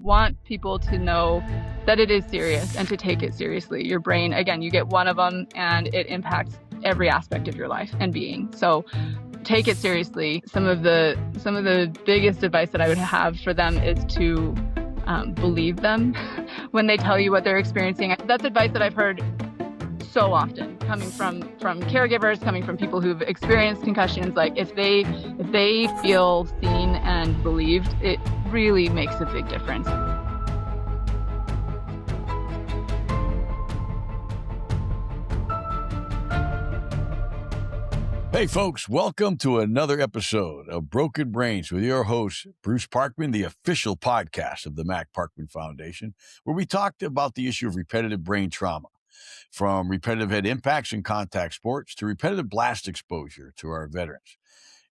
want people to know that it is serious and to take it seriously. Your brain, again, you get one of them and it impacts every aspect of your life and being. So take it seriously. Some of the biggest advice that I would have for them is to believe them when they tell you what they're experiencing. That's advice that I've heard so often coming from caregivers, coming from people who've experienced concussions. Like if they feel seen and believed, it really makes a big difference. Hey folks, welcome to another episode of Broken Brains with your host, Bruce Parkman, the official podcast of the Mac Parkman Foundation, where we talked about the issue of repetitive brain trauma, from repetitive head impacts in contact sports to repetitive blast exposure to our veterans,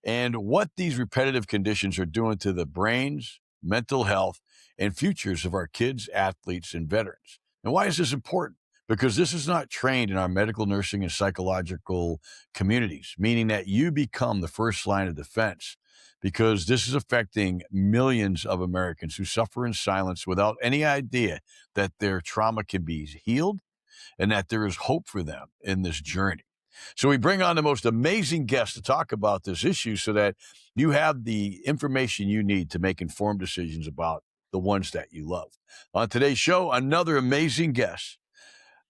and what these repetitive conditions are doing to the brains, mental health, and futures of our kids, athletes, and veterans. And why is this important? Because this is not trained in our medical, nursing, and psychological communities, meaning that you become the first line of defense, because this is affecting millions of Americans who suffer in silence without any idea that their trauma can be healed and that there is hope for them in this journey. So we bring on the most amazing guests to talk about this issue so that you have the information you need to make informed decisions about the ones that you love. On today's show, another amazing guest,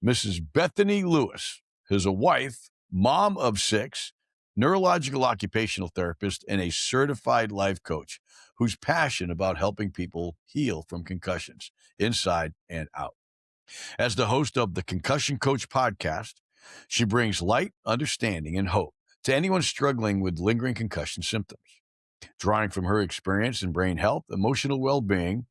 Mrs. Bethany Lewis, who's a wife, mom of 6, neurological occupational therapist, and a certified life coach who's passionate about helping people heal from concussions inside and out. As the host of the Concussion Coach podcast, she brings light, understanding, and hope to anyone struggling with lingering concussion symptoms. Drawing from her experience in brain health, emotional well-being,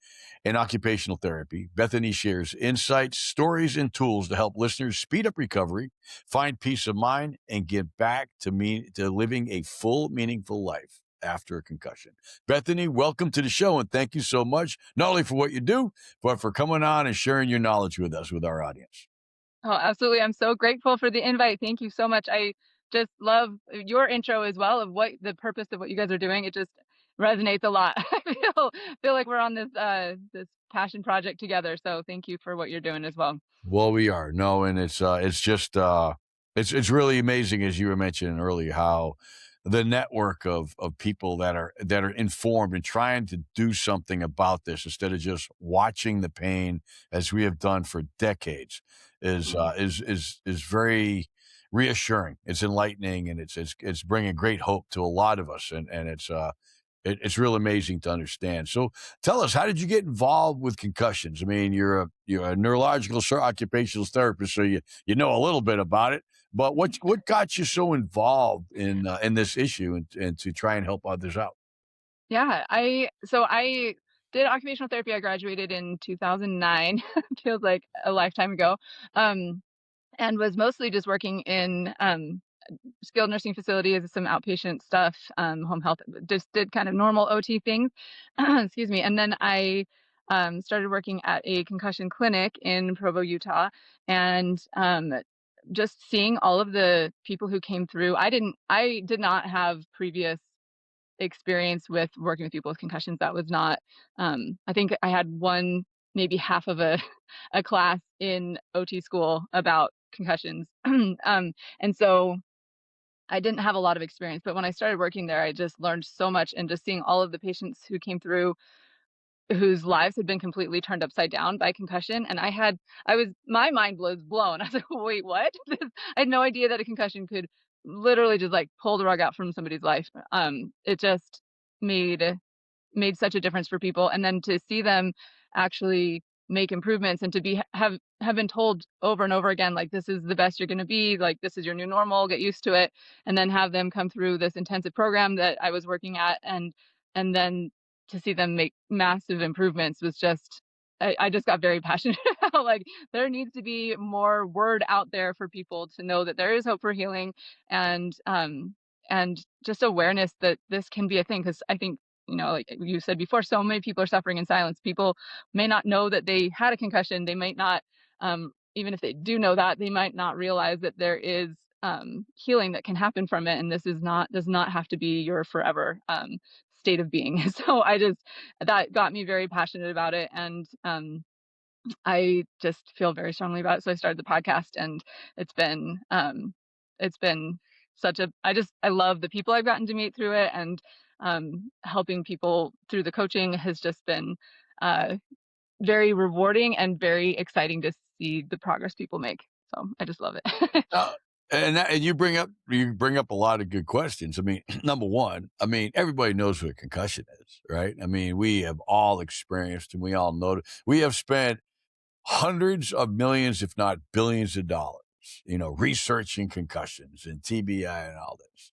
and occupational therapy, Bethany shares insights, stories, and tools to help listeners speed up recovery, find peace of mind, and get back to living a full, meaningful life after a concussion. Bethany, welcome to the show, and thank you so much, not only for what you do, but for coming on and sharing your knowledge with us, with our audience. Oh, absolutely. I'm so grateful for the invite. Thank you so much. I just love your intro as well of what the purpose of what you guys are doing. It just resonates a lot. I feel like we're on this passion project together. So thank you for what you're doing as well. Well, we are. No, and it's just it's really amazing, as you were mentioning earlier, how the network of people that are informed and trying to do something about this instead of just watching the pain as we have done for decades is very reassuring. It's enlightening, and it's bringing great hope to a lot of us, and it's real amazing to understand. So tell us, how did you get involved with concussions? I mean, you're a neurological occupational therapist, so you know a little bit about it. But what got you so involved in this issue and to try and help others out? Yeah, I did occupational therapy. I graduated in 2009. Feels like a lifetime ago. And was mostly just working in skilled nursing facilities, some outpatient stuff, home health, just did kind of normal OT things. Excuse me. And then I started working at a concussion clinic in Provo, Utah, and just seeing all of the people who came through. I did not have previous experience with working with people with concussions. That was not, I think I had one, maybe half of a class in OT school about concussions. And so I didn't have a lot of experience, but when I started working there, I just learned so much, and just seeing all of the patients who came through whose lives had been completely turned upside down by concussion. And my mind was blown. I was like, wait, what? I had no idea that a concussion could literally just like pull the rug out from somebody's life. It just made such a difference for people. And then to see them actually make improvements, and to have been told over and over again, like, this is the best you're going to be, like, this is your new normal, get used to it. And then have them come through this intensive program that I was working at, and then to see them make massive improvements was just, I just got very passionate about, like, there needs to be more word out there for people to know that there is hope for healing, and just awareness that this can be a thing. Because I think, like you said before, so many people are suffering in silence. People may not know that they had a concussion. They might not, even if they do know that, they might not realize that there is healing that can happen from it. And this does not have to be your forever state of being. So that got me very passionate about it. And I just feel very strongly about it. So I started the podcast, and it's been um, it's been I love the people I've gotten to meet through it, and helping people through the coaching has just been uh, very rewarding and very exciting to see the progress people make. So I just love it. Uh, and you bring up a lot of good questions. I mean, number one, I mean, everybody knows what a concussion is, right? I mean, we have all experienced, and we all know that we have spent hundreds of millions, if not billions of dollars, researching concussions and TBI and all this.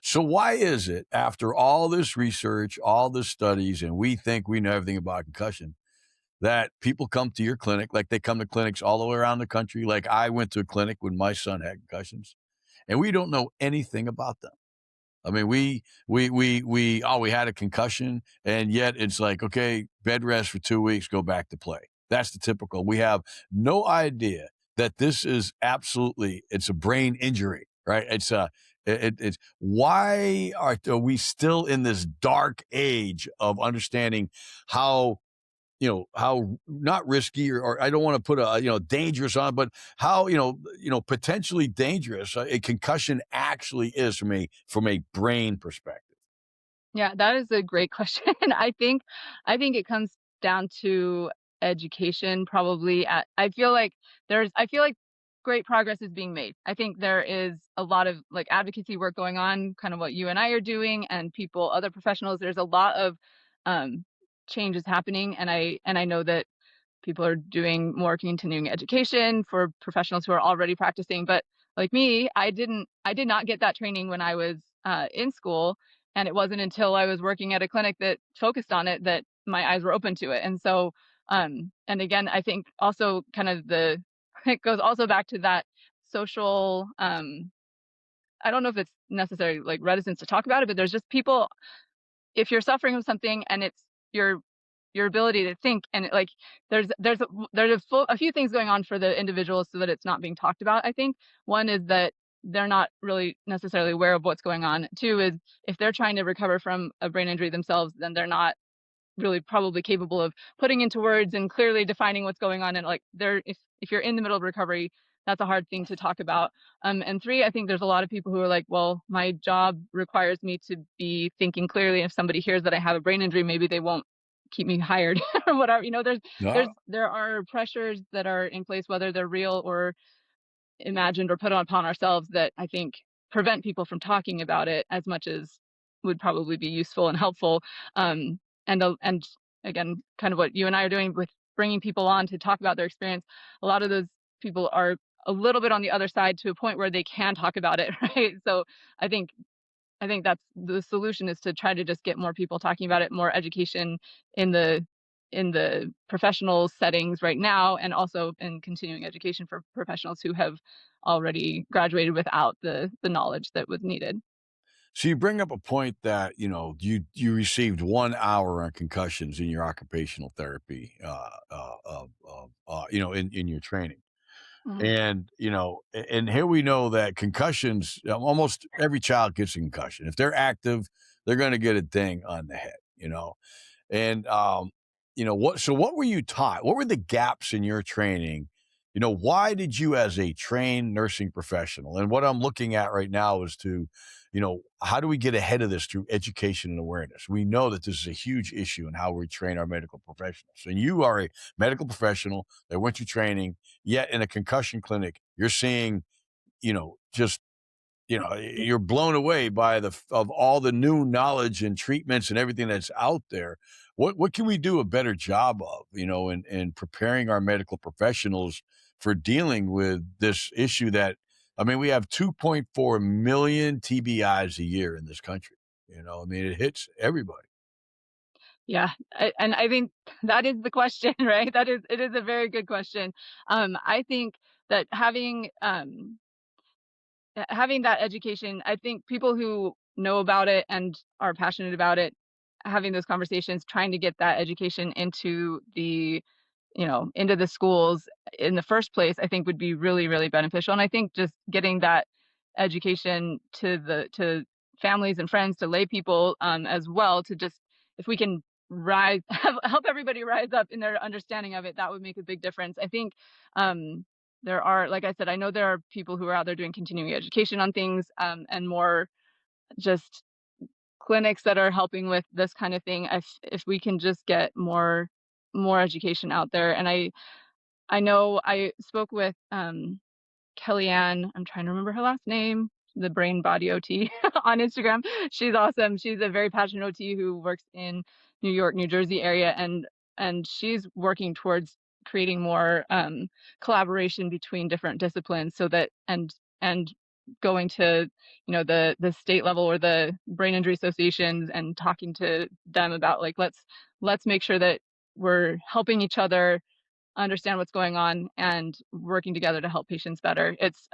So why is it after all this research, all this studies, and we think we know everything about concussion, that people come to your clinic, like they come to clinics all the way around the country? Like I went to a clinic when my son had concussions, and we don't know anything about them. I mean, we had a concussion, and yet it's like, okay, bed rest for 2 weeks, go back to play. That's the typical. We have no idea that this is it's a brain injury, right? It's why are we still in this dark age of understanding how how not risky, or I don't want to put dangerous on, but how potentially dangerous a concussion actually is from a brain perspective. Yeah, that is a great question. I think it comes down to education probably. I feel like great progress is being made. I think there is a lot of like advocacy work going on, kind of what you and I are doing, and other professionals. There's a lot of um changes happening, and I know that people are doing more continuing education for professionals who are already practicing. But like me, I did not get that training when I was in school. And it wasn't until I was working at a clinic that focused on it that my eyes were open to it. And so, and again, I think also kind of it goes also back to that social, I don't know if it's necessarily like reticence to talk about it, but there's just people, if you're suffering from something and it's your your ability to think, and like there's a few things going on for the individuals so that it's not being talked about. I think one is that they're not really necessarily aware of what's going on. Two is if they're trying to recover from a brain injury themselves, then they're not really probably capable of putting into words and clearly defining what's going on. And like if you're in the middle of recovery, that's a hard thing to talk about. And three, I think there's a lot of people who are like, well, my job requires me to be thinking clearly. If somebody hears that I have a brain injury, maybe they won't keep me hired or whatever. No. There are pressures that are in place, whether they're real or imagined or put upon ourselves, that I think prevent people from talking about it as much as would probably be useful and helpful. And again, kind of what you and I are doing with bringing people on to talk about their experience. A lot of those people are a little bit on the other side to a point where they can talk about it, right? So I think I think that's the solution, is to try to just get more people talking about it, more education in the professional settings right now, and also in continuing education for professionals who have already graduated without the knowledge that was needed. So you bring up a point that you received 1 hour on concussions in your occupational therapy, in your training. Mhm. And, and here we know that concussions, almost every child gets a concussion. If they're active, they're going to get a ding on the head. And, what were you taught? What were the gaps in your training? Why did you, as a trained nursing professional, and what I'm looking at right now is how do we get ahead of this through education and awareness? We know that this is a huge issue in how we train our medical professionals. And you are a medical professional that went through training, yet in a concussion clinic, you're seeing, just you're blown away by of all the new knowledge and treatments and everything that's out there. What can we do a better job of, in preparing our medical professionals for dealing with this issue that, I mean, we have 2.4 million TBIs a year in this country. I mean, it hits everybody. Yeah, and I think that is the question, right? It is a very good question. I think that having that education, I think people who know about it and are passionate about it, having those conversations, trying to get that education into into the schools in the first place, I think would be really, really beneficial. And I think just getting that education to families and friends, to lay people, as well, to just, if we can rise help everybody rise up in their understanding of it, that would make a big difference. I think, there are, like I said, I know there are people who are out there doing continuing education on things, and more just clinics that are helping with this kind of thing. If we can just get more education out there. And I know I spoke with, Kellyanne, I'm trying to remember her last name, the Brain Body OT on Instagram. She's awesome. She's a very passionate OT who works in New York, New Jersey area, and she's working towards creating more, collaboration between different disciplines, so that, and going to, the state level or the brain injury associations and talking to them about, like, let's make sure that we're helping each other understand what's going on and working together to help patients better. It's,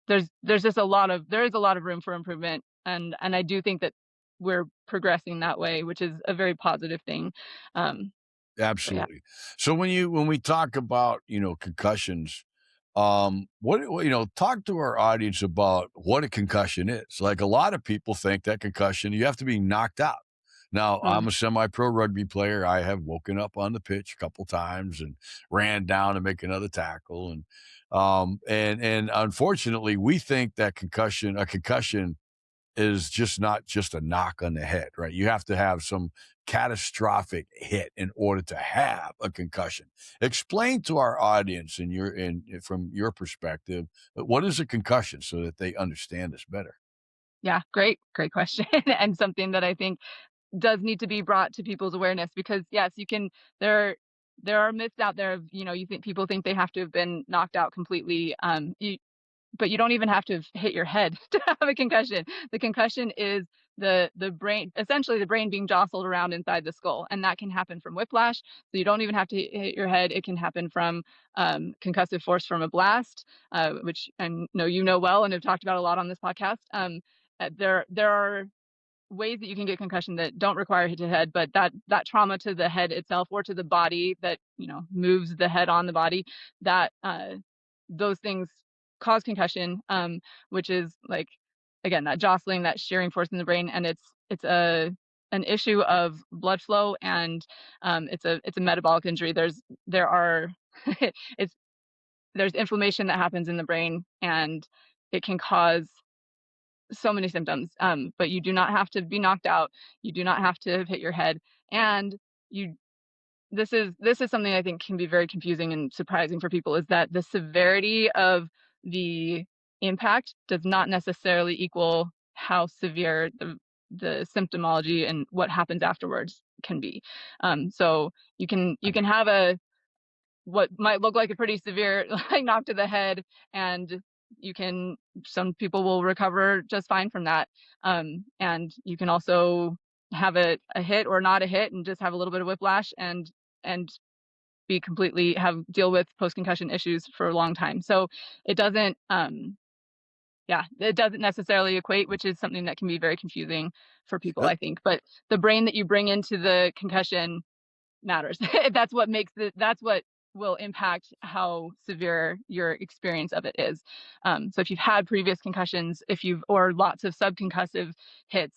there's just there is a lot of room for improvement, and I do think that we're progressing that way, which is a very positive thing. Um, but yeah. Absolutely. So when we talk about, concussions, talk to our audience about what a concussion is. Like, a lot of people think that concussion, you have to be knocked out. Now, Mm, I'm a semi-pro rugby player. I have woken up on the pitch a couple times and ran down to make another tackle, and unfortunately, we think that a concussion is just not just a knock on the head, right? You have to have some catastrophic hit in order to have a concussion. Explain to our audience, from your perspective, what is a concussion so that they understand this better. yeah, great question, and something that I think does need to be brought to people's awareness, because yes, you can, there are myths out there of, you think people think they have to have been knocked out completely. But you don't even have to have hit your head to have a concussion. The concussion is the brain, essentially the brain being jostled around inside the skull, and that can happen from whiplash. So you don't even have to hit your head. It can happen from, concussive force from a blast, which I know you know well and have talked about a lot on this podcast. There are ways that you can get concussion that don't require hit to head, but that trauma to the head itself or to the body that, moves the head on the body, that, those things cause concussion, which is, like, again, that jostling, that shearing force in the brain, and it's an issue of blood flow, and, it's a metabolic injury. There are it's there's inflammation that happens in the brain, and it can cause so many symptoms. But you do not have to be knocked out. You do not have to have hit your head. And you this is something I think can be very confusing and surprising for people, is that the severity of the impact does not necessarily equal how severe the symptomology and what happens afterwards can be. So you can have a, what might look like a pretty severe like knock to the head, and you can some people will recover just fine from that. And you can also have a hit or not a hit and just have a little bit of whiplash, and be completely have deal with post concussion issues for a long time. So it doesn't, yeah, it doesn't necessarily equate, which is something that can be very confusing for people, Uh, I think. But the brain that you bring into the concussion matters. That's what will impact how severe your experience of it is. So if you've had previous concussions, if you've or lots of subconcussive hits,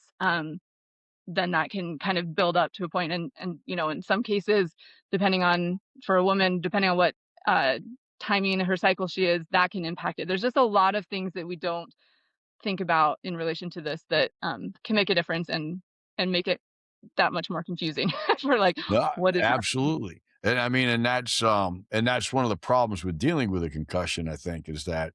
then that can kind of build up to a point, and in some cases, depending on, for a woman, depending on what, uh, timing in her cycle she is, that can impact it. There's just a lot of things that we don't think about in relation to this that, can make a difference, and make it that much more confusing for, like, no, what is happening. absolutely. And I mean, and that's one of the problems with dealing with a concussion, I think, is that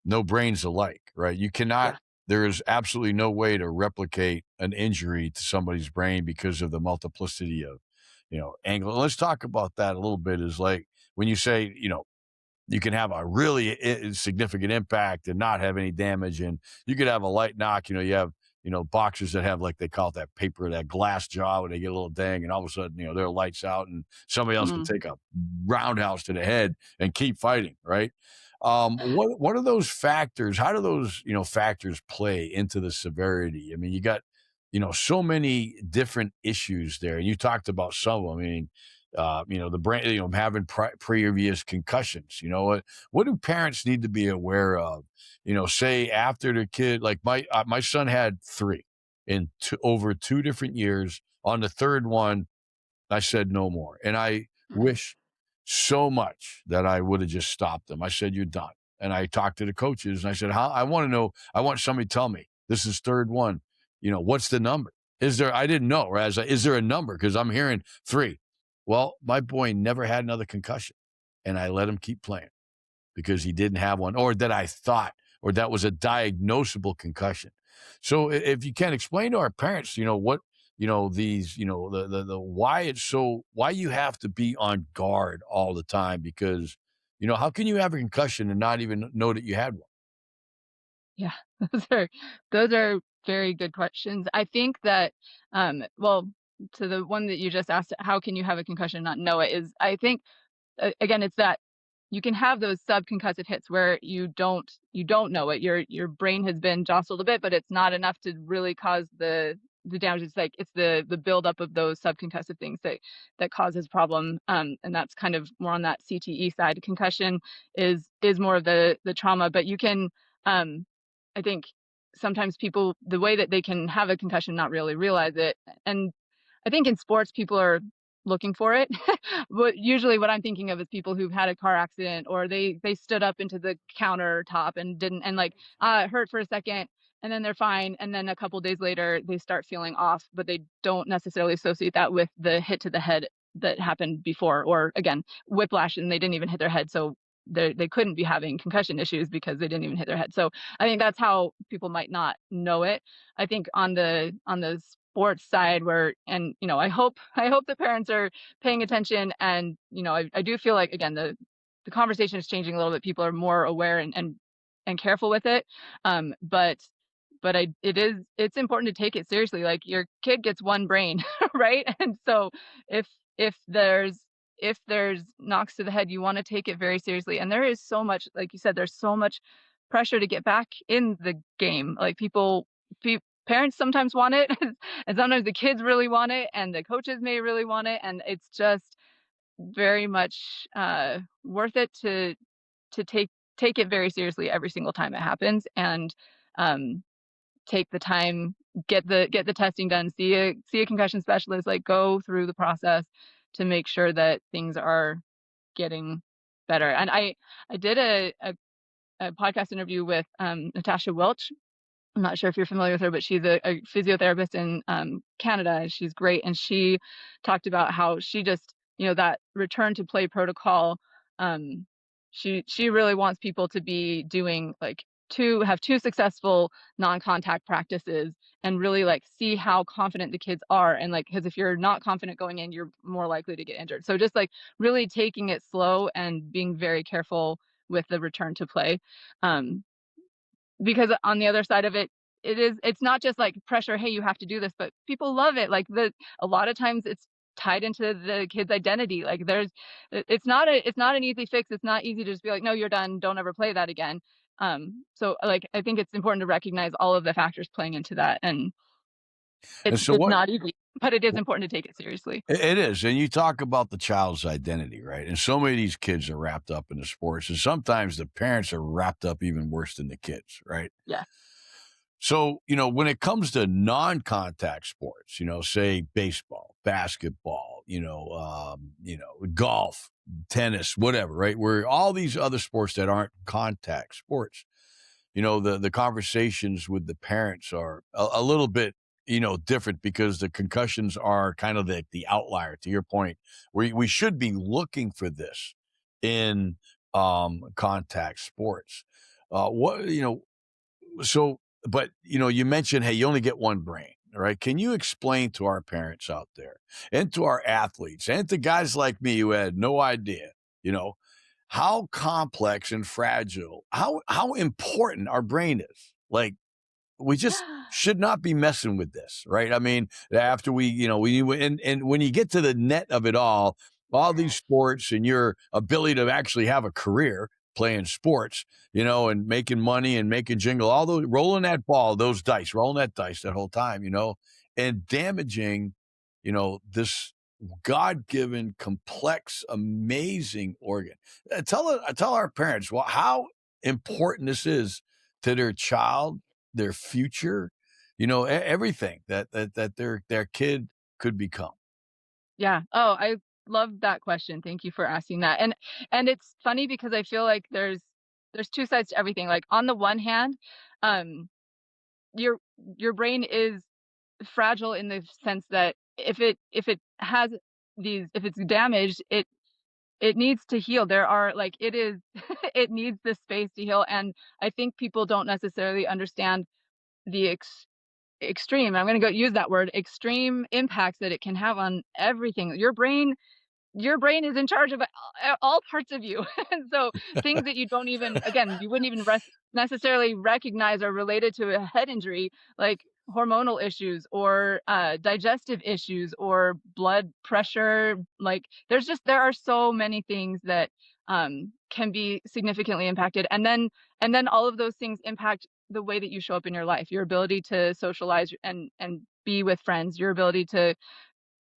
no brain's alike, right? Yeah. There is absolutely no way to replicate an injury to somebody's brain because of the multiplicity of, angle. Let's talk about that a little bit, is like when you say, you can have a really significant impact and not have any damage. And you could have a light knock. You have, boxers that have, like, they call it that paper, that glass jaw, where they get a little dang, and all of a sudden, their lights out, and somebody else can Mm. take a roundhouse to the head and keep fighting, right? What are those factors? How do those, factors play into the severity? I mean, you got, so many different issues there. And you talked about some of them. I mean, The brain, having previous concussions. What do parents need to be aware of? Say after the kid, like my son had three in over 2 different years. On the third one, I said no more. And I wish so much that I would have just stopped them. I said, you're done. And I talked to the coaches and I said, I want to know, I want somebody to tell me this is third one. What's the number? I didn't know. Right? I was like, is there a number? Because I'm hearing three. Well, my boy never had another concussion. And I let him keep playing because he didn't have one, or that I thought, or that was a diagnosable concussion. So if you can explain to our parents, what, these, the why you have to be on guard all the time, because, how can you have a concussion and not even know that you had one? Yeah, those are those are very good questions. I think that, well, to the one that you just asked, how can you have a concussion and not know it, is I think, again, it's that you can have those subconcussive hits where you don't know it. Your brain has been jostled a bit, but it's not enough to really cause the damage. It's like it's the buildup of those subconcussive things that causes problem. And that's kind of more on that CTE side. Concussion is more of the trauma, but you can, I think sometimes people, the way that they can have a concussion, not really realize it. And I think in sports, people are looking for it. But usually what I'm thinking of is people who've had a car accident, or they stood up into the countertop and didn't, and like, it hurt for a second and then they're fine. And then a couple days later they start feeling off, but they don't necessarily associate that with the hit to the head that happened before, or again, whiplash, and they didn't even hit their head. So they couldn't be having concussion issues because they didn't even hit their head. So I think that's how people might not know it. I think on the sports side, where, and I hope the parents are paying attention, and I do feel like, again, the conversation is changing a little bit. People are more aware and careful with it. But it's important to take it seriously. Like, your kid gets one brain, right? And so if if there's if there's knocks to the head, you want to take it very seriously. And there is so much, like you said, there's so much pressure to get back in the game. Like, parents sometimes want it, and sometimes the kids really want it, and the coaches may really want it, and it's just very much worth it to take it very seriously every single time it happens. And um, take the time, get the testing done, see a concussion specialist, like, go through the process to make sure that things are getting better. And I did a podcast interview with Natasha Welch. I'm not sure if you're familiar with her, but she's a physiotherapist in Canada, and she's great. And she talked about how she just, that return to play protocol. Um, she really wants people to be doing, like, have two successful non-contact practices, and really, like, see how confident the kids are. And, like, because if you're not confident going in, you're more likely to get injured. So just, like, really taking it slow and being very careful with the return to play. Um, because on the other side of it, it's not just like pressure, hey, you have to do this, but people love it. Like, a lot of times it's tied into the kid's identity. Like, it's not an easy fix. It's not easy to just be like, no, you're done, don't ever play that again. So, like, I think it's important to recognize all of the factors playing into that. And And it's so it's what not easy, but it is important to take it seriously. it is. And you talk about the child's identity, right? And so many of these kids are wrapped up in the sports, and sometimes the parents are wrapped up even worse than the kids, right? Yeah. So, when it comes to non-contact sports, say baseball, basketball, golf, tennis, whatever, right? Where all these other sports that aren't contact sports, the conversations with the parents are a little bit, different, because the concussions are kind of the outlier, to your point. We should be looking for this in contact sports. What, so, but you mentioned, hey, you only get one brain. All right. Can you explain to our parents out there, and to our athletes, and to guys like me who had no idea, you know, how complex and fragile, how important our brain is? Like, we just should not be messing with this, right? I mean, after and when you get to the net of it all these sports, and your ability to actually have a career playing sports, and making money and making jingle, all those, rolling that ball, rolling that dice that whole time, and damaging, this God-given, complex, amazing organ. Tell our parents how important this is to their child, their future, everything that their kid could become. Yeah. Oh, I love that question. Thank you for asking that. And it's funny because I feel like there's two sides to everything. Like on the one hand, um, your your brain is fragile in the sense that if it has these if it's damaged, it needs to heal. There are like it is it needs this space to heal. And I think people don't necessarily understand the extreme. I'm going to go use that word extreme impacts that it can have on everything. Your brain is in charge of all parts of you. And so things that you don't even, again, you wouldn't even necessarily recognize are related to a head injury, like hormonal issues or digestive issues or blood pressure. Like there are so many things that can be significantly impacted. And then all of those things impact the way that you show up in your life, your ability to socialize and be with friends, your ability to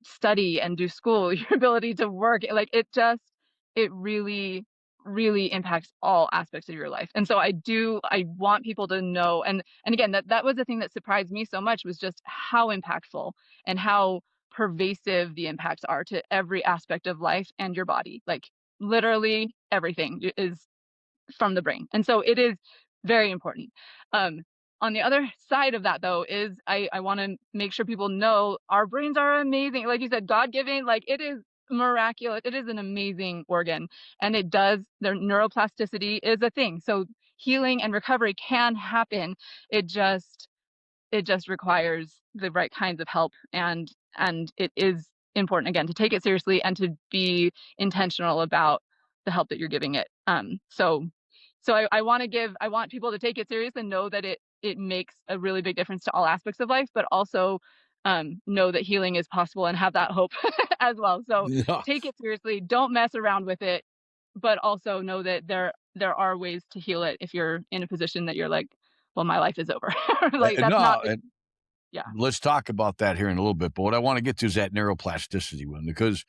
study and do school, your ability to work, like it really, really impacts all aspects of your life. And so I want people to know, and again, that was the thing that surprised me so much was just how impactful and how pervasive the impacts are to every aspect of life and your body. Like literally everything is from the brain. And so it is very important. Um, on the other side of that, though, is I want to make sure people know our brains are amazing. Like you said, God given, like it is miraculous. It is an amazing organ. And their neuroplasticity is a thing. So healing and recovery can happen. It just it just requires the right kinds of help, and it is important again to take it seriously and to be intentional about the help that you're giving it. So I want people to take it serious and know that it makes a really big difference to all aspects of life, but also know that healing is possible and have that hope as well. So Yeah. take it seriously, don't mess around with it, but also know that there are ways to heal it if you're in a position that you're like, well, my life is over. Like that's not No, it. Yeah. let's talk about that here in a little bit. But what I want to get to is that neuroplasticity one, because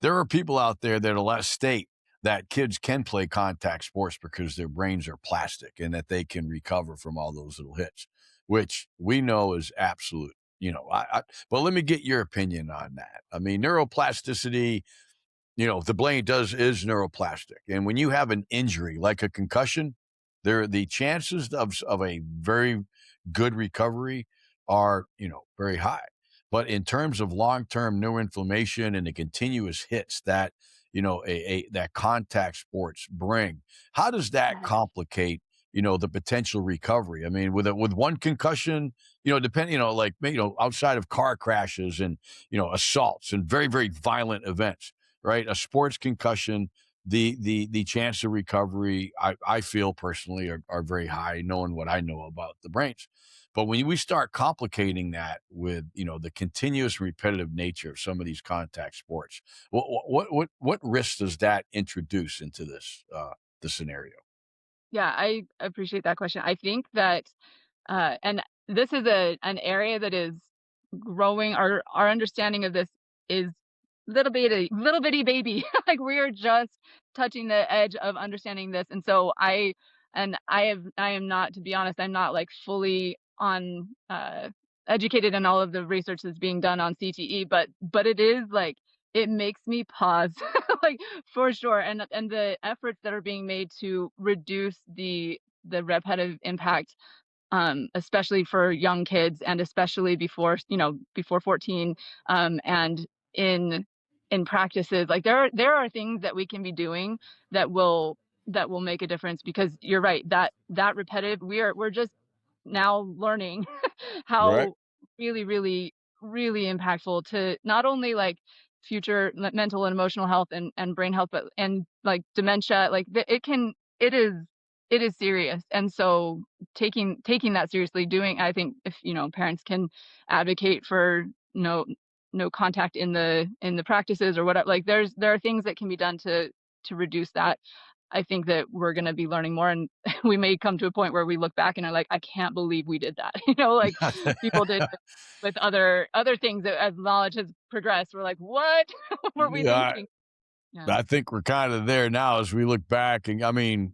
there are people out there that state that kids can play contact sports because their brains are plastic and that they can recover from all those little hits, which we know is absolute. But let me get your opinion on that. I mean, neuroplasticity, the brain is neuroplastic. And when you have an injury like a concussion, the chances of a very good recovery are, very high. But in terms of long-term neuroinflammation and the continuous hits that, that contact sports bring, how does that Mhm. complicate, the potential recovery? I mean, with one concussion, outside of car crashes and, assaults and very, very violent events, right? A sports concussion, the chance of recovery, I feel personally are very high, knowing what I know about the brains. But when we start complicating that with the continuous repetitive nature of some of these contact sports, what risk does that introduce into the scenario? Yeah, I appreciate that question. I think that and this is an area that is growing. Our understanding of this is little bitty baby. Like we are just touching the edge of understanding this. And so I am not, to be honest, I'm not like fully on educated in all of the research that's being done on CTE, but it is like it makes me pause like for sure. And the efforts that are being made to reduce the repetitive impact, especially for young kids and especially before 14, and in in practices like there are things that we can be doing that will make a difference, because you're right, that repetitive, we're just now learning Right. how really, really, really impactful to not only like future mental and emotional health and brain health, but and like dementia, like it is serious. And so taking that seriously, doing, I think if parents can advocate for no contact in the practices or whatever, like there are things that can be done to reduce that. I think that we're gonna be learning more, and we may come to a point where we look back and are like, "I can't believe we did that." Like people did with other things that as knowledge has progressed, we're like, "What were we Yeah, thinking?" Yeah. I think we're kind of there now as we look back, and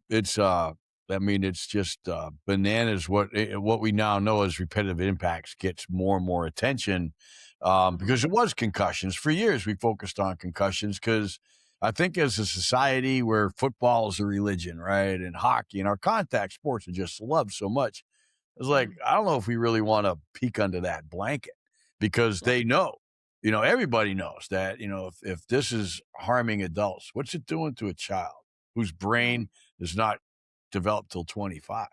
it's just bananas what we now know as repetitive impacts gets more and more attention, Mhm. because it was concussions for years. We focused on concussions because I think as a society where football is a religion, right, and hockey and our contact sports are just loved so much, it's like, Mhm. I don't know if we really wanna peek under that blanket because Yeah. they know, everybody knows that, if this is harming adults, what's it doing to a child whose Mhm. brain is not developed till 25?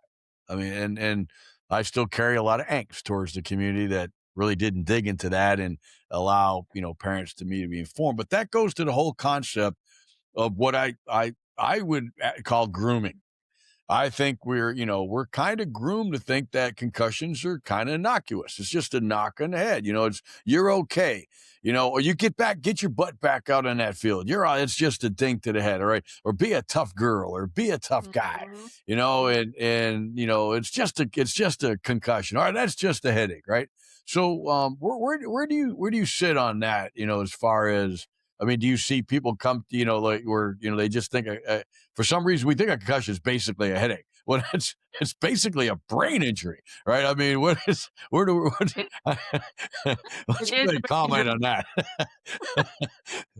I mean, and I still carry a lot of angst towards the community that really didn't dig into that and allow, parents to me to be informed. But that goes to the whole concept of what I would call grooming. I think we're kind of groomed to think that concussions are kind of innocuous. It's just a knock on the head. You're okay. Or you get your butt back out on that field. You're all, it's just a ding to the head, all right? Or be a tough girl or be a tough guy, Mhm. Mhm. it's just a concussion. All right, that's just a headache, right? So where do you sit on that, as far as I mean, do you see people come, like where, they just think for some reason, we think a concussion is basically a headache. Well, it's basically a brain injury, right? I mean, what is where do It it let's is get a a brain injury. comment on that.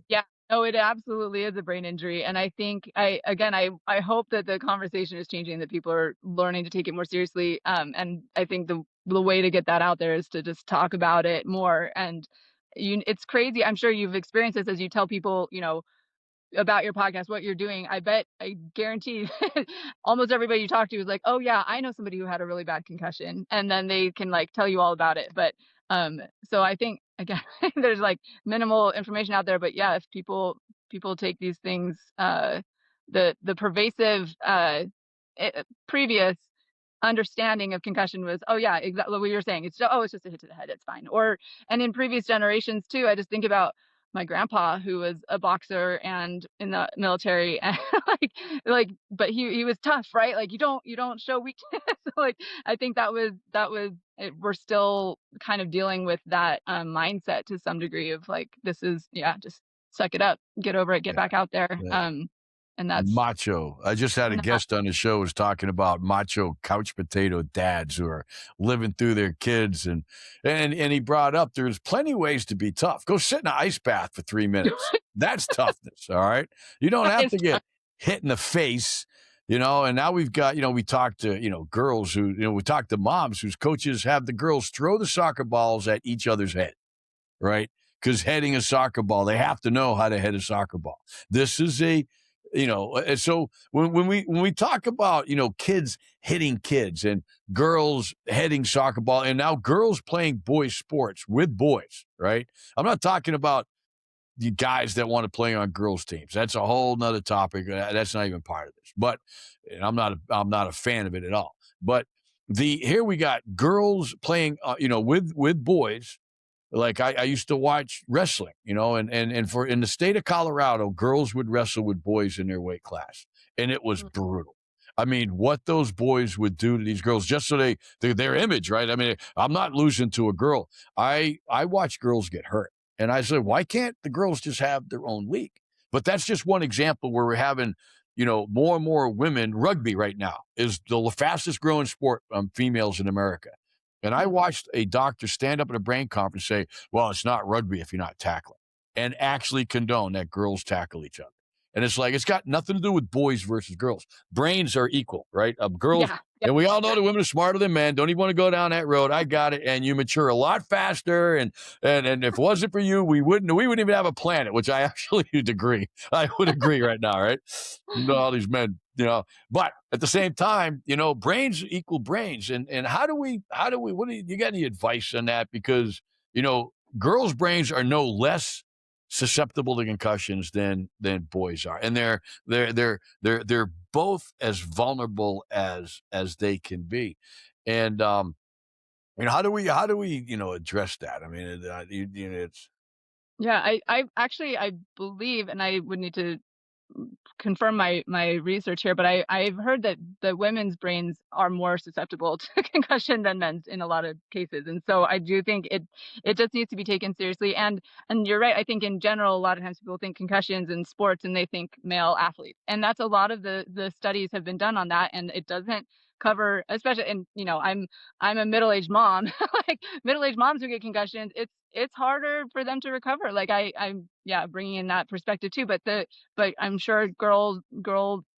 Yeah. No, it absolutely is a brain injury, and I think I hope that the conversation is changing, that people are learning to take it more seriously, and I think the way to get that out there is to just talk about it more, and it's crazy. I'm sure you've experienced this as you tell people, about your podcast, what you're doing. I guarantee almost everybody you talk to is like, "Oh yeah, I know somebody who had a really bad concussion," and then they can like tell you all about it. But so I think again, there's like minimal information out there, but yeah, if people take these things, the pervasive previous understanding of concussion was, oh yeah, exactly what you're saying. It's just a hit to the head, it's fine. Or and in previous generations too, I just think about my grandpa who was a boxer and in the military and like but he was tough, right? Like you don't show weakness. Like I think we're still kind of dealing with that mindset to some degree of like this is yeah, just suck it up, get over it, get Yeah, back out there. yeah. And that's Macho. I just had a not guest on the show was talking about macho couch potato dads who are living through their kids and he brought up there's plenty of ways to be tough. Go sit in an ice bath for 3 minutes. That's toughness, all right? You don't that have is to get hit in the face, and now we've got, we talk to, girls who, we talk to moms whose coaches have the girls throw the soccer balls at each other's head, right? Because heading a soccer ball, they have to know how to head a soccer ball. This is and so when we talk about kids hitting kids and girls heading soccer ball, and now girls playing boys sports with boys, right? I'm not talking about the guys that want to play on girls teams. That's a whole nother topic. That's not even part of this. But and I'm not a fan of it at all. But the here we got girls playing, with boys like I used to watch wrestling, and for in the state of Colorado, girls would wrestle with boys in their weight class, and it was brutal. I mean, what those boys would do to these girls just so their image, right? I mean, I'm not losing to a girl. I watch girls get hurt, and I said, why can't the girls just have their own league? But that's just one example where we're having, more and more women. Rugby right now is the fastest growing sport females in America. And I Mhm. watched a doctor stand up at a brain conference and say, well, it's not rugby if you're not tackling, and actually condone that girls tackle each other. And it's like, it's got nothing to do with boys versus girls. Brains are equal, right? Girls, Yeah, yeah, and we all know yeah. that women are smarter than men. Don't even want to go down that road. I got it. And you mature a lot faster. And if it wasn't for you, we wouldn't even have a planet, which I actually would agree. I would agree right now, right? All these men, but at the same time, brains equal brains. And how do we, you got any advice on that? Because, girls' brains are no less susceptible to concussions than boys are. And they're both as vulnerable as they can be. And, how do we, address that? I mean, it's, Yeah, I actually I believe, and I would need to confirm my research here, but I've heard that the women's brains are more susceptible to concussion than men's in a lot of cases, and so I do think it just needs to be taken seriously. And you're right. I think in general, a lot of times people think concussions in sports and they think male athletes, and that's a lot of the studies have been done on that, and it doesn't cover, especially. And I'm a middle-aged mom. Like middle-aged moms who get concussions, it's harder for them to recover. Like I'm yeah, bringing in that perspective too, but I'm sure girl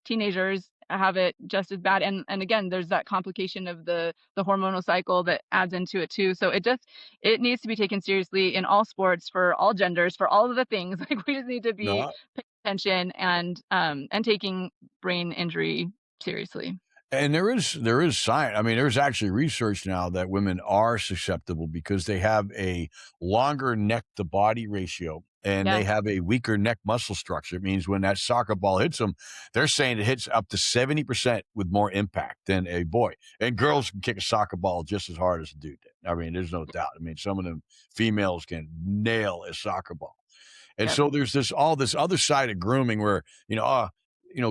teenagers have it just as bad. And again, there's that complication of the hormonal cycle that adds into it too. So it needs to be taken seriously in all sports, for all genders, for all of the things. Like we just need to be No, paying attention and taking brain injury seriously. and there is science. I mean, there's actually research now that women are susceptible because they have a longer neck to body ratio and they Yes. have a weaker neck muscle structure. It means when that soccer ball hits them, they're saying it hits up to 70% with more impact than a boy. And girls can kick a soccer ball just as hard as a dude did. I mean, there's no doubt. I mean, some of them females can nail a soccer ball. And Yep. so there's this other side of grooming where,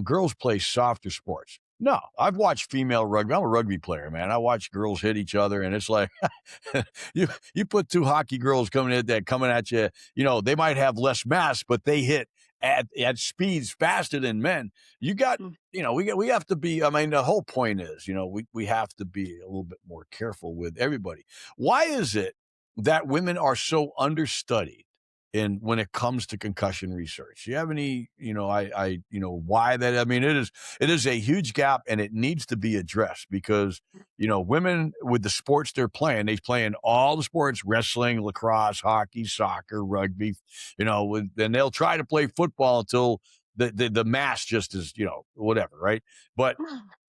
girls play softer sports. No, I've watched female rugby. I'm a rugby player, man. I watch girls hit each other, and it's like you put two hockey girls coming at you. They might have less mass, but they hit at speeds faster than men. You got, Mm. we have to be. I mean, the whole point is, we have to be a little bit more careful with everybody. Why is it that women are so understudied in when it comes to concussion research? Do you have any, why that? I mean, it is a huge gap and it needs to be addressed because, women with the sports they're playing, all the sports, wrestling, lacrosse, hockey, soccer, rugby, and they'll try to play football until the mass just is, whatever. Right. But,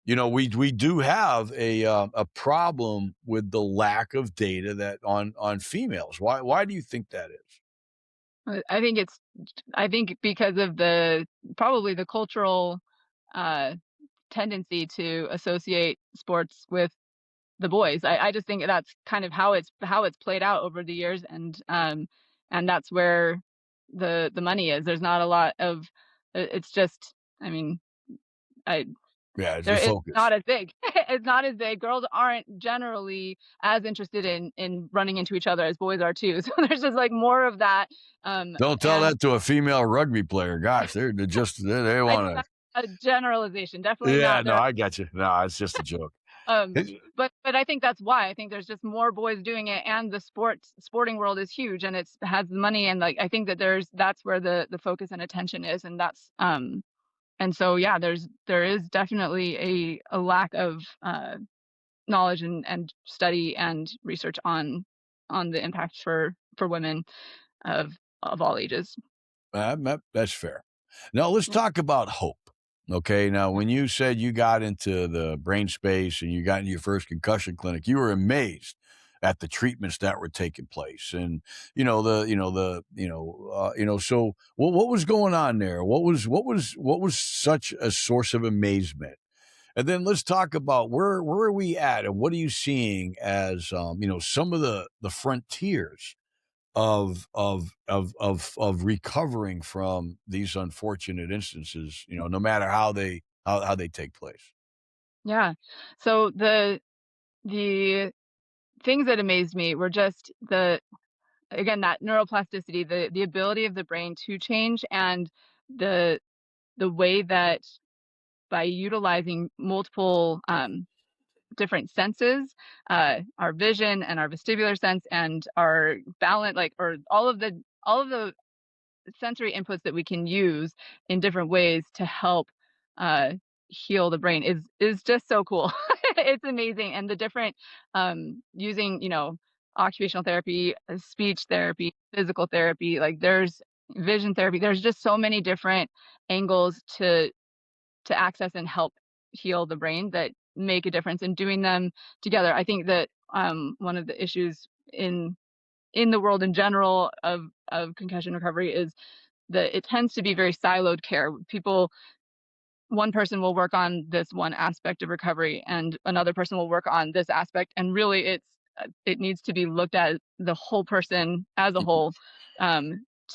we do have a problem with the lack of data that on females. Why do you think that is? I think because of probably the cultural uh, tendency to associate sports with the boys. I just think that's kind of how it's played out over the years, and that's where the money is. There's not a lot of it's just, I mean, I Yeah, it's there the it's focus. not as big. It's not as big. Girls aren't generally as interested in running into each other as boys are too. So there's just like more of that. Don't tell And that to a female rugby player. Gosh, they're just they I think wanna. that's a generalization. Definitely Yeah, not. no, There I got you. No, it's just a joke. It but I think that's why. I think there's just more boys doing it, and the sporting world is huge, and it's has the money, and like I think that that's where the focus and attention is, and that's and so yeah, there is definitely a lack of knowledge and study and research on the impact for women of all ages. that's fair. Now let's Yeah. talk about hope. Okay, now when you said you got into the brain space and you got into your first concussion clinic, you were amazed at the treatments that were taking place, and So what was going on there? What was such a source of amazement? And then let's talk about where are we at and what are you seeing as some of the frontiers of recovering from these unfortunate instances, no matter how they take place. Yeah. So the things that amazed me were just the again, that neuroplasticity, the ability of the brain to change, and the way that by utilizing multiple different senses, our vision and our vestibular sense and our balance, like, or all of the sensory inputs that we can use in different ways to help uh, heal the brain is just so cool. It's amazing, and the different using occupational therapy, speech therapy, physical therapy, like there's vision therapy. There's just so many different angles to access and help heal the brain that make a difference in doing them together. I think that one of the issues in the world in general of concussion recovery is that it tends to be very siloed care. One person will work on this one aspect of recovery, and another person will work on this aspect, and really it needs to be looked at the whole person as a whole.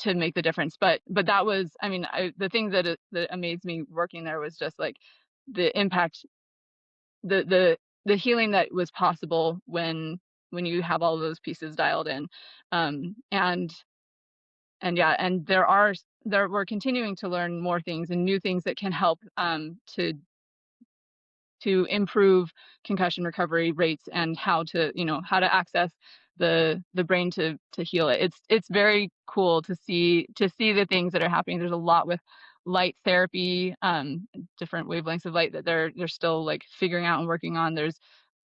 to make the difference. But that was, I mean, the thing that amazed me working there was just like the impact, the healing that was possible when you have all those pieces dialed in. Um, and and yeah, and we're continuing to learn more things and new things that can help to improve concussion recovery rates and how to, how to access the brain to heal it. It's very cool to see the things that are happening. There's a lot with light therapy, different wavelengths of light that they're still like figuring out and working on. There's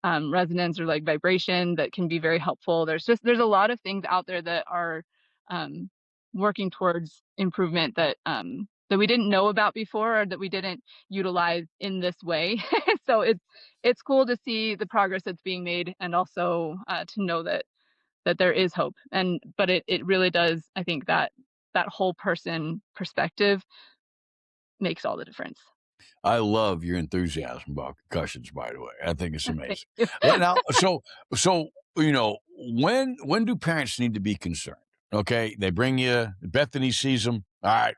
resonance or like vibration that can be very helpful. There's a lot of things out there that are um, working towards improvement that we didn't know about before or that we didn't utilize in this way. So it's cool to see the progress that's being made and also to know that there is hope. But it really does. I think that whole person perspective makes all the difference. I love your enthusiasm about concussions, by the way. I think it's Thank amazing. you. Now, so when do parents need to be concerned? Okay, they bring you. Bethany sees them. All right,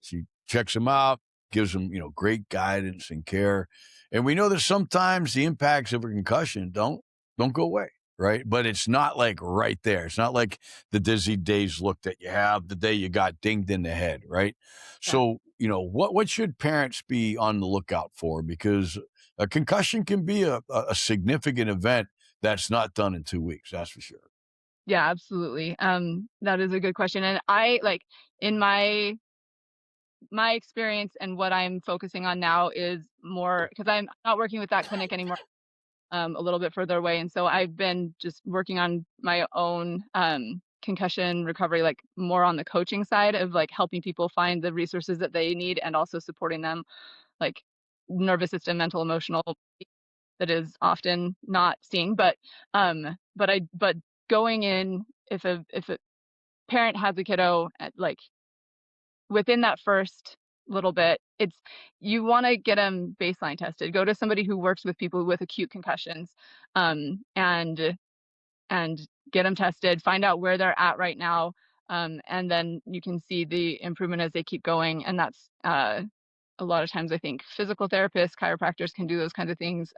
she checks them out, gives them great guidance and care, and we know that sometimes the impacts of a concussion don't go away, right? But it's not like right there. It's not like the dizzy days look that you have the day you got dinged in the head, right? Yeah. So, what should parents be on the lookout for? Because a concussion can be a significant event that's not done in 2 weeks. That's for sure. Yeah, absolutely. That is a good question. And I like in my experience and what I'm focusing on now is more because I'm not working with that clinic anymore, a little bit further away. And so I've been just working on my own concussion recovery, like more on the coaching side of like helping people find the resources that they need and also supporting them like nervous system, mental, emotional that is often not seen. But going in if a parent has a kiddo at like within that first little bit, it's you want to get them baseline tested. Go to somebody who works with people with acute concussions, and get them tested. Find out where they're at right now, and then you can see the improvement as they keep going. And that's a lot of times I think physical therapists, chiropractors can do those kinds of things.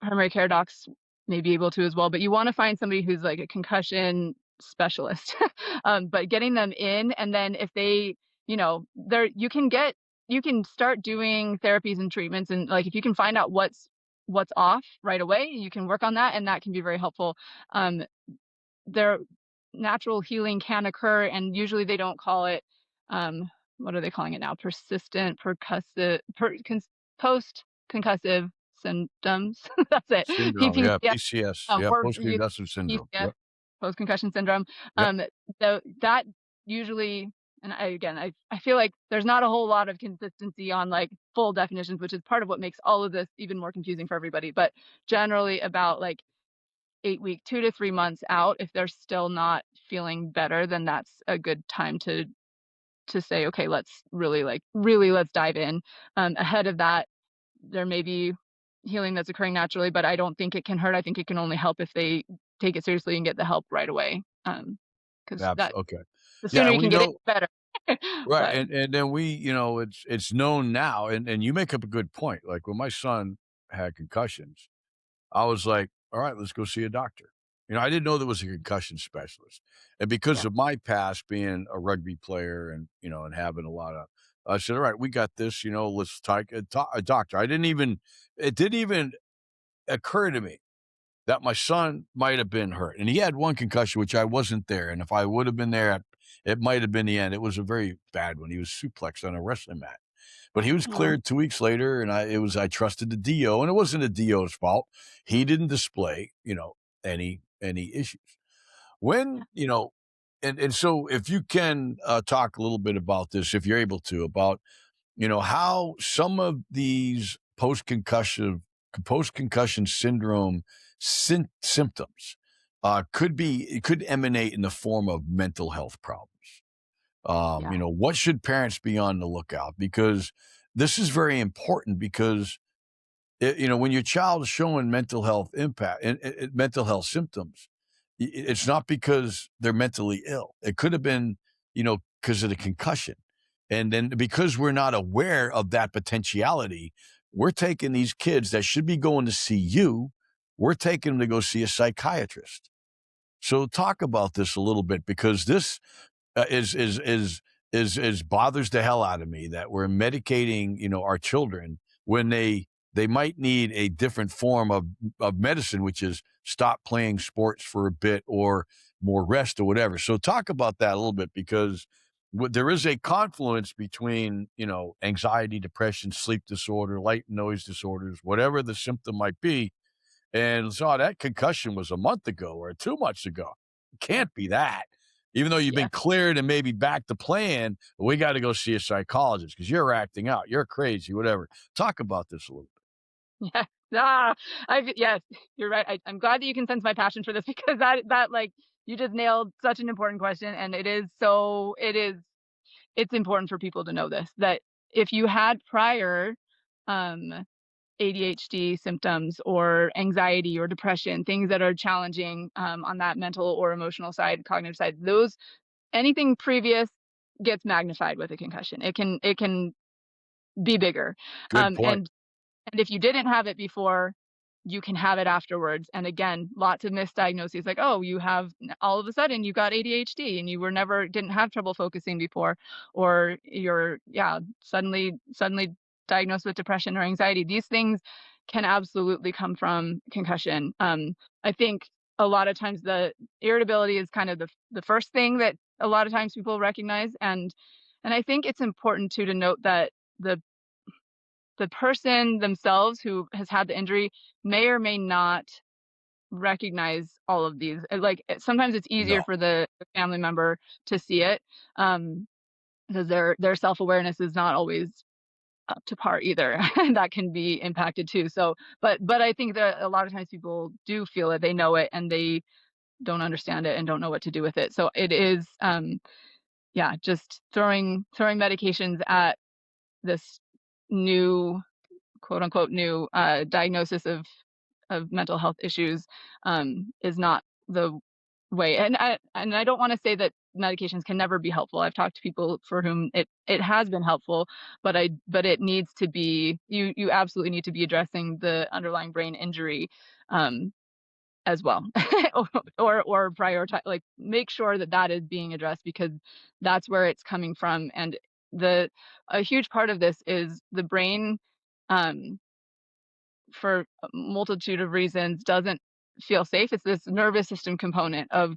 Primary care docs may be able to as well, but you want to find somebody who's like a concussion specialist. But getting them in, and then if they, there you can start doing therapies and treatments, and like if you can find out what's off right away, you can work on that, and that can be very helpful. Their natural healing can occur, and usually they don't call it. What are they calling it now? Persistent percussive post concussive symptoms. That's it. Syndrome, yeah, PPCS, PCS, yeah, or post-concussive syndrome. PCS, Yep, post concussion syndrome. yep. So that usually, and I feel like there's not a whole lot of consistency on like full definitions, which is part of what makes all of this even more confusing for everybody. But generally, about like 8 week, 2 to 3 months out, if they're still not feeling better, then that's a good time to say, okay, let's really let's dive in. Ahead of that, there may be healing that's occurring naturally, but I don't think it can hurt. I think it can only help if they take it seriously and get the help right away. Because that Okay. the Yeah, sooner and you we can get it, know. better. Right, But and then it's known now, and you make up a good point. Like when my son had concussions, I was like, "All right, let's go see a doctor." I didn't know there was a concussion specialist, and because yeah, of my past being a rugby player and having a lot of, I said, "All right, we got this. Let's talk a doctor." It didn't even occur to me that my son might have been hurt, and he had one concussion, which I wasn't there, and if I would have been there, it might have been the end. It was a very bad one. He was suplexed on a wrestling mat, but he was oh, cleared 2 weeks later, and I trusted the DO, and it wasn't the DO's fault. He didn't display, any issues. yeah, When, and so if you can, talk a little bit about this, if you're able to, about how some of these post-concussion syndrome symptoms could emanate in the form of mental health problems. yeah, What should parents be on the lookout? Because this is very important because when your child is showing mental health impact and mental health symptoms, It's not because they're mentally ill. It could have been, because of the concussion. And then because we're not aware of that potentiality, we're taking these kids that should be going to see you, we're taking them to go see a psychiatrist. So talk about this a little bit because this is bothers the hell out of me that we're medicating, our children when they might need a different form of medicine, which is stop playing sports for a bit or more rest or whatever. So talk about that a little bit because there is a confluence between, anxiety, depression, sleep disorder, light and noise disorders, whatever the symptom might be. And so that concussion was a month ago or 2 months ago. It Yeah. can't be that. Even though you've Yeah. been cleared and maybe back to playing, we got to go see a psychologist because you're acting out. You're crazy, whatever. Talk about this a little bit. Yeah. Yes, you're right. I'm glad that you can sense my passion for this because like you just nailed such an important question. And it's important for people to know this, that if you had prior um ADHD symptoms or anxiety or depression, things that are challenging on that mental or emotional side, cognitive side, those anything previous gets magnified with a concussion. It can be bigger. Good point. And if you didn't have it before, you can have it afterwards. And again, lots of misdiagnoses like, oh, all of a sudden you got ADHD and you didn't have trouble focusing before, or you're, yeah, suddenly diagnosed with depression or anxiety. These things can absolutely come from concussion. I think a lot of times the irritability is kind of the first thing that a lot of times people recognize. And I think it's important too to note that the the person themselves who has had the injury may or may not recognize all of these. Sometimes it's easier No. for the family member to see it, um, because their self-awareness is not always up to par either, and that can be impacted too. So, but I think that a lot of times people do feel it, they know it, and they don't understand it and don't know what to do with it. So it is, yeah, just throwing medications at this new quote unquote new diagnosis of mental health issues is not the way. And I don't want to say that medications can never be helpful. I've talked to people for whom it has been helpful, but it needs to be, you absolutely need to be addressing the underlying brain injury um, as well, or prioritize, like make sure that that is being addressed because that's where it's coming from. And the a huge part of this is the brain, um, for a multitude of reasons, doesn't feel safe. It's this nervous system component of,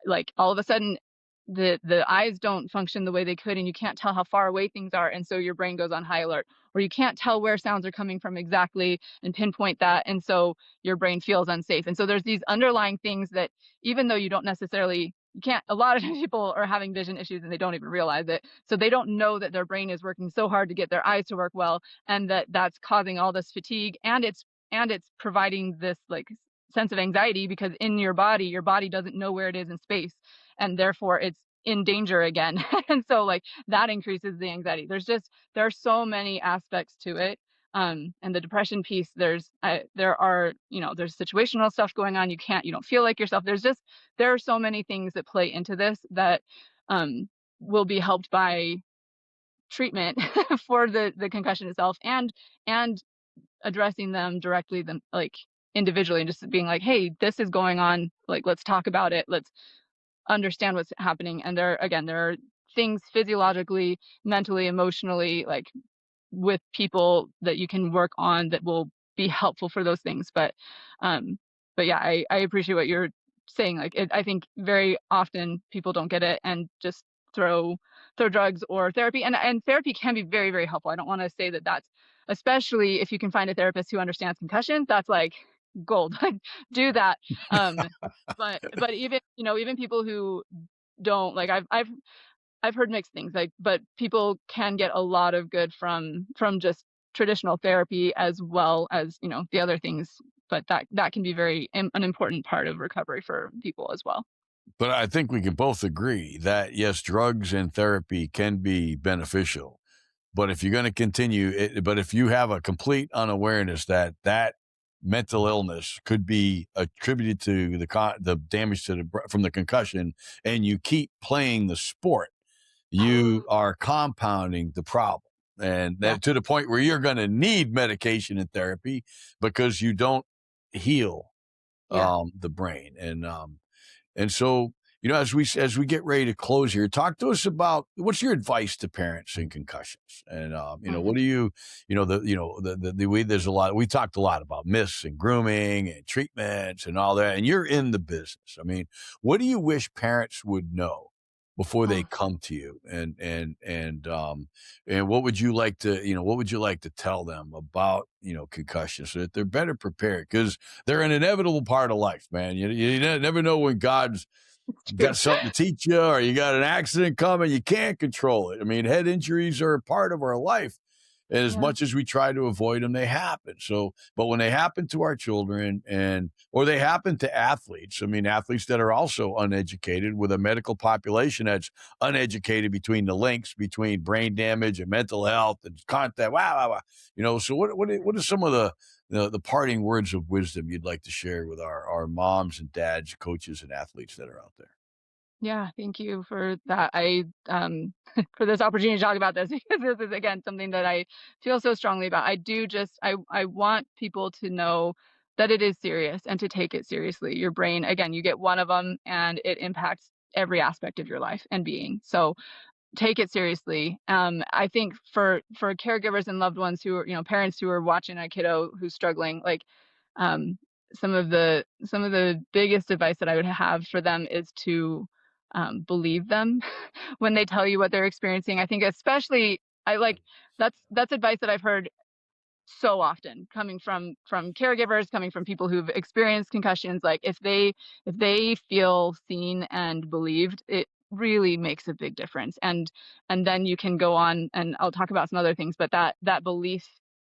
like, all of a sudden the eyes don't function the way they could and you can't tell how far away things are, and so your brain goes on high alert, or you can't tell where sounds are coming from exactly and pinpoint that, and so your brain feels unsafe. And so there's these underlying things that, even though you can't, a lot of times people are having vision issues and they don't even realize it, so they don't know that their brain is working so hard to get their eyes to work well, and that's causing all this fatigue, and it's providing this, like, sense of anxiety because in your body doesn't know where it is in space, and therefore it's in danger again. And so, like, that increases the anxiety. There are so many aspects to it. And the depression piece, there's situational stuff going on. You don't feel like yourself. There are so many things that play into this that um will be helped by treatment for the concussion itself, and addressing them directly, like, individually, and just being like, hey, this is going on, like, let's talk about it, let's understand what's happening. And there are things physiologically, mentally, emotionally, like, with people that you can work on that will be helpful for those things. Um but yeah, I appreciate what you're saying. Like, I think very often people don't get it and just throw drugs or therapy, and therapy can be very, very helpful. I don't want to say that that's, especially if you can find a therapist who understands concussions, that's like gold. Like, do that. um but even people who don't, like, I've heard mixed things, like, but people can get a lot of good from just traditional therapy as well as, the other things, but that can be an important part of recovery for people as well. But I think we can both agree that yes, drugs and therapy can be beneficial. But if you're going to continue it, but if you have a complete unawareness that mental illness could be attributed to the damage to from the concussion, and you keep playing the sport, you are compounding the problem. And Yeah. that to the point where you're going to need medication and therapy because you don't heal Yeah. the brain. And so, as we get ready to close here, talk to us about what's your advice to parents in concussions, and what Mhm. do the way there's a lot. We talked a lot about myths and grooming and treatments and all that, and you're in the business. I mean, what do you wish parents would know before they Oh, come to you, and what would you like to tell them about concussions so that they're better prepared, because they're an inevitable part of life, man. You never know when God's it's true. got something to teach you, or you got an accident coming. You can't control it. I mean, head injuries are a part of our life. And as Yeah. much as we try to avoid them, they happen. So, but when they happen to our children or they happen to athletes, I mean, athletes that are also uneducated, with a medical population that's uneducated between the links between brain damage and mental health and contact. Wow, wow, wow. So what are some of the parting words of wisdom you'd like to share with our moms and dads, coaches and athletes that are out there? Yeah, thank you for that. For this opportunity to talk about this because this is again something that I feel so strongly about. I want people to know that it is serious and to take it seriously. Your brain, again, you get one of them and it impacts every aspect of your life and being. So take it seriously. I think for caregivers and loved ones who are, parents who are watching a kiddo who's struggling, like, um, some of the biggest advice that I would have for them is to believe them when they tell you what they're experiencing. I think especially I like that's advice that I've heard so often coming from caregivers, coming from people who've experienced concussions. Like if they feel seen and believed, it really makes a big difference. And then you can go on, and I'll talk about some other things, but that belief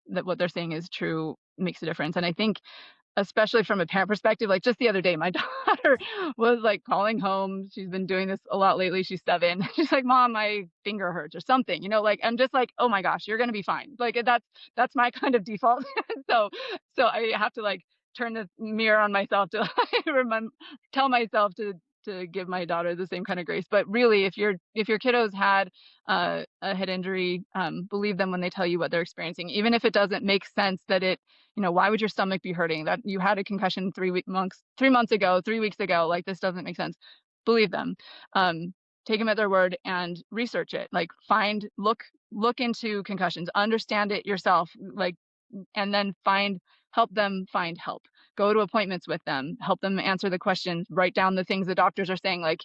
that what they're saying is true makes a difference. And I think especially from a parent perspective, like just the other day, my daughter was like calling home. She's been doing this a lot lately. She's 7. She's like, "Mom, my finger hurts," or something. Like I'm just like, "Oh my gosh, you're gonna be fine." Like that's my kind of default. so so I have to like turn the mirror on myself to remember, tell myself to give my daughter the same kind of grace. But really, if your kiddo's had a head injury, believe them when they tell you what they're experiencing, even if it doesn't make sense that why would your stomach be hurting? That you had a concussion 3 months ago, 3 weeks ago. Like this doesn't make sense. Believe them. Take them at their word and research it. Like look into concussions, understand it yourself. Like and then help them find help. Go to appointments with them. Help them answer the questions. Write down the things the doctors are saying. Like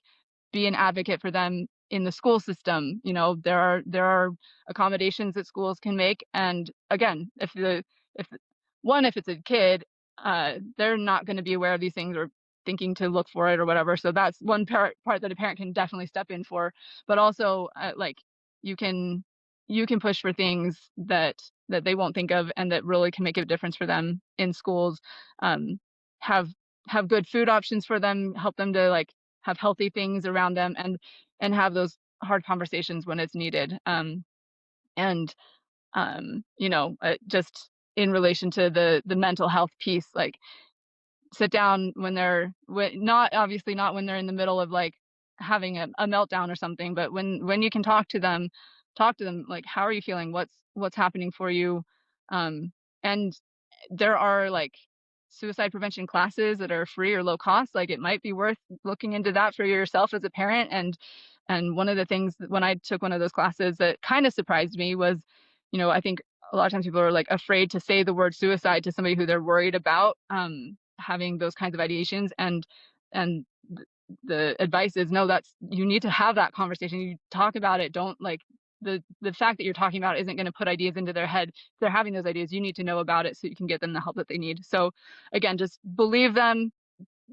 be an advocate for them in the school system. There are accommodations that schools can make. And again, if it's a kid, they're not going to be aware of these things or thinking to look for it or whatever. So that's one part that a parent can definitely step in for. But also, like you can you can push for things that they won't think of and that really can make a difference for them in schools. Um, have have good food options for them. Help them to like have healthy things around them and have those hard conversations when it's needed. And just in relation to the mental health piece, like sit down not obviously not when they're in the middle of like having a meltdown or something, but when you can talk to them like, how are you feeling? What's happening for you? And there are like suicide prevention classes that are free or low cost. Like it might be worth looking into that for yourself as a parent. And one of the things when I took one of those classes that kind of surprised me was, I think a lot of times people are like afraid to say the word suicide to somebody who they're worried about having those kinds of ideations. And the advice is no, that's you need to have that conversation. You talk about it. Don't like the fact that you're talking about it isn't going to put ideas into their head. If they're having those ideas, you need to know about it so you can get them the help that they need. So again, just believe them,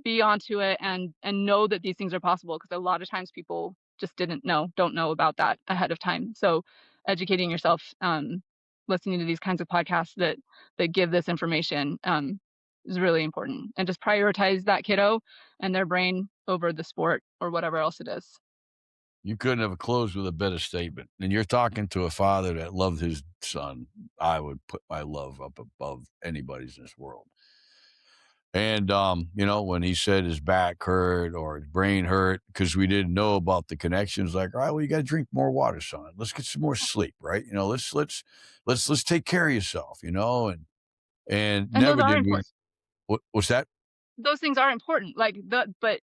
be onto it, and know that these things are possible, because a lot of times people just don't know about that ahead of time. So educating yourself, listening to these kinds of podcasts that give this information, is really important. And just prioritize that kiddo and their brain over the sport or whatever else it is. You couldn't have closed with a better statement. And you're talking to a father that loved his son. I would put my love up above anybody's in this world. And, when he said his back hurt or his brain hurt because we didn't know about the connections, like, all right, well, you got to drink more water, son. Let's get some more sleep, right? Let's take care of yourself, and And those never are did we. important. What's that? Those things are important. But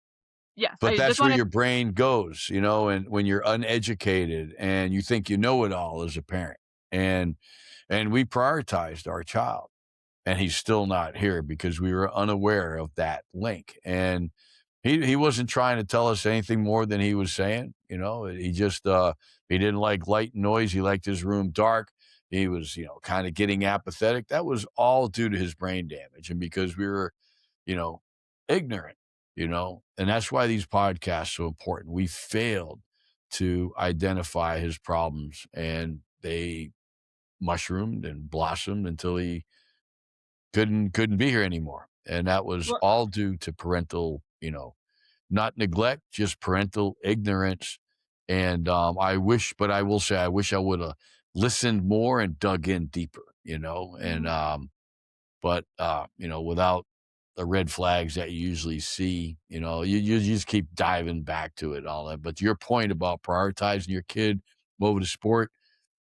yes, But I just that's where wanted. your brain goes, and when you're uneducated and you think you know it all as a parent, and we prioritized our child, and he's still not here because we were unaware of that link. And he wasn't trying to tell us anything more than he was saying. He just he didn't like light and noise. He liked his room dark. He was, kind of getting apathetic. That was all due to his brain damage, and because we were, you know, ignorant. And that's why these podcasts are so important. We failed to identify his problems, and they mushroomed and blossomed until he couldn't be here anymore. And that was Well, all due to parental, not neglect, just parental ignorance. And I will say, I wish I would have listened more and dug in deeper, and, mhm. but, without the red flags that you usually see, you just keep diving back to it, all that. But to your point about prioritizing your kid over the sport,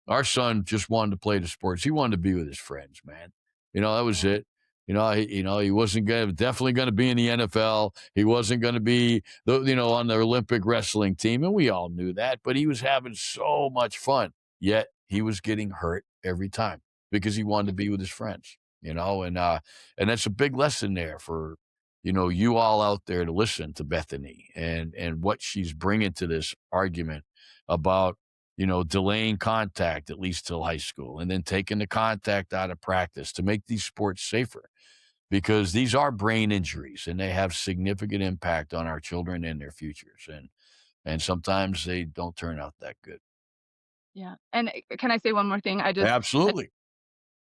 our son just wanted to play the sports. He wanted to be with his friends, man. That was Yeah. it. He wasn't definitely gonna be in the NFL. He wasn't gonna be on the Olympic wrestling team, and we all knew that. But he was having so much fun. Yet he was getting hurt every time because he wanted to be with his friends. And that's a big lesson there for you all out there to listen to Bethany and what she's bringing to this argument about delaying contact at least till high school and then taking the contact out of practice to make these sports safer because these are brain injuries and they have significant impact on our children and their futures. And sometimes they don't turn out that good. Yeah. And can I say one more thing? It Absolutely.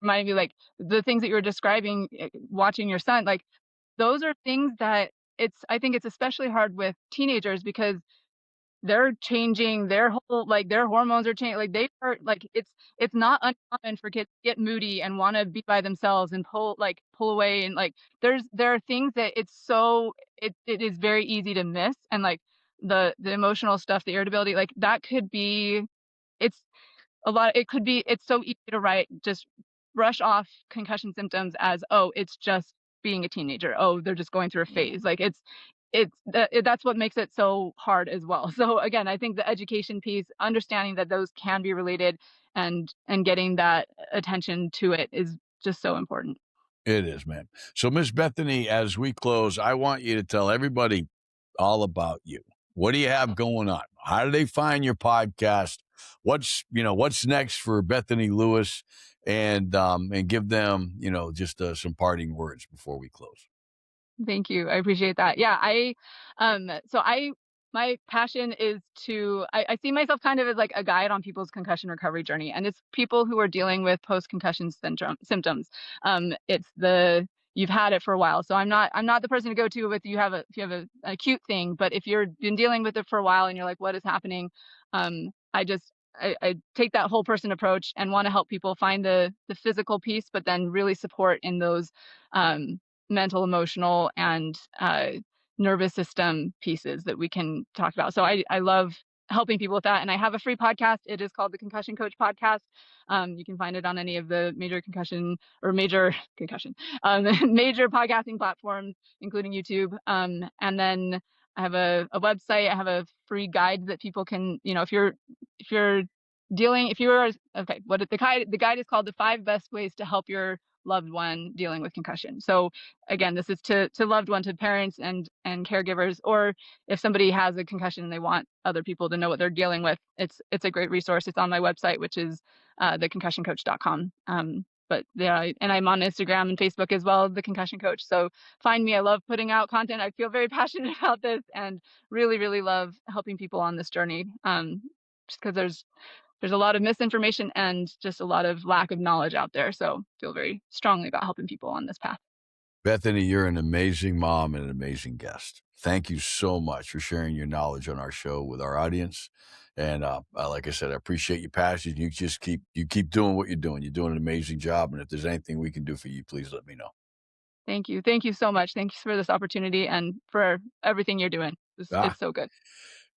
reminded me, like, the things that you were describing, watching your son, like, those are things that I think it's especially hard with teenagers because they're changing their whole like, their hormones are changing, like, they are like, it's not uncommon for kids to get moody and wanna be by themselves and pull away, and, like, there are things that it is very easy to miss, and, like, the emotional stuff, the irritability, like, that could be it's it's so easy to just brush off concussion symptoms as, "Oh, it's just being a teenager. Oh, they're just going through a phase." Like, that's what makes it so hard as well. So, again, I think the education piece, understanding that those can be related and getting that attention to it is just so important. It is, man. So, Miss Bethany, as we close, I want you to tell everybody all about you. What do you have going on? How do they find your podcast? What's next for Bethany Lewis? And give them, just some parting words before we close. Thank you. I appreciate that. Yeah, so my passion is I see myself kind of as like a guide on people's concussion recovery journey, and it's people who are dealing with post-concussion symptoms. It's the You've had it for a while, so I'm not the person to go to with if you have an acute thing, but if you've been dealing with it for a while and you're like, what is happening? I take that whole person approach and want to help people find the physical piece, but then really support in those um, mental, emotional, and nervous system pieces that we can talk about. So I love helping people with that. And I have a free podcast. It is called the Concussion Coach Podcast. You can find it on any of the major major concussion, major podcasting platforms, including YouTube. And then I have a website. I have a free guide that people can, if you're if you are okay, the guide is called the 5 best ways to help your loved one dealing with concussion. So again, this is to loved one, to parents and caregivers, or if somebody has a concussion and they want other people to know what they're dealing with, it's a great resource. It's on my website, which is theconcussioncoach.com. But yeah, and I'm on Instagram and Facebook as well, the Concussion Coach. So find me. I love putting out content. I feel very passionate about this and really, really love helping people on this journey. Just because there's a lot of misinformation and just a lot of lack of knowledge out there. So feel very strongly about helping people on this path. Bethany, you're an amazing mom and an amazing guest. Thank you so much for sharing your knowledge on our show with our audience. And like I said, I appreciate your passion. You keep doing what you're doing. You're doing an amazing job. And if there's anything we can do for you, please let me know. Thank you. Thank you so much. Thanks for this opportunity and for everything you're doing. Ah, It's so good.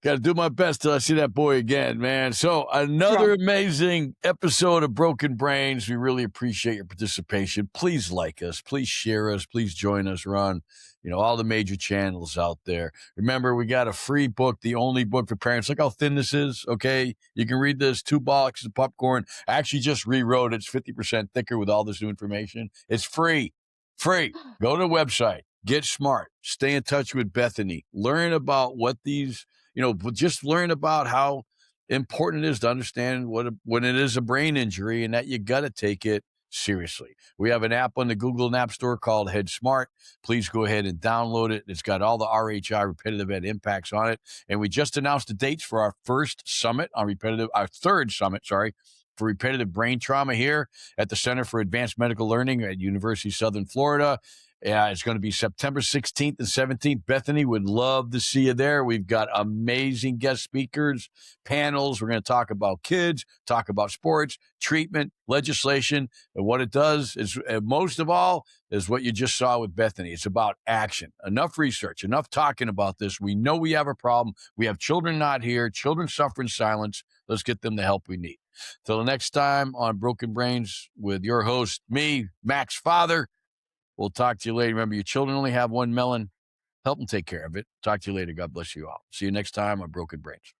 got to do my best till I see that boy again, man. So Strong. another amazing episode of Broken Brains. We really appreciate your participation. Please like us. Please share us. Please join us. We're on, all the major channels out there. Remember, we got a free book, the only book for parents. Look how thin this is, okay? You can read this, 2 boxes of popcorn. I actually just rewrote it. It's 50% thicker with all this new information. It's free. Free. Go to the website. Get smart. Stay in touch with Bethany. Learn about what these just learn about how important it is to understand when it is a brain injury and that you got to take it seriously. We have an app on the Google App Store called Head Smart. Please go ahead and download it. It's got all the RHI repetitive ed impacts on it. And we just announced the dates for our third summit, for repetitive brain trauma here at the Center for Advanced Medical Learning at University of Southern Florida. Yeah, it's going to be September 16th and 17th. Bethany would love to see you there. We've got amazing guest speakers, panels. We're going to talk about kids, talk about sports, treatment, legislation. And what it does is, most of all, is what you just saw with Bethany. It's about action. Enough research, enough talking about this. We know we have a problem. We have children not here, children suffer in silence. Let's get them the help we need. Till the next time on Broken Brains with your host, me, Mac's father. We'll talk to you later. Remember, your children only have one melon. Help them take care of it. Talk to you later. God bless you all. See you next time on Broken Brains.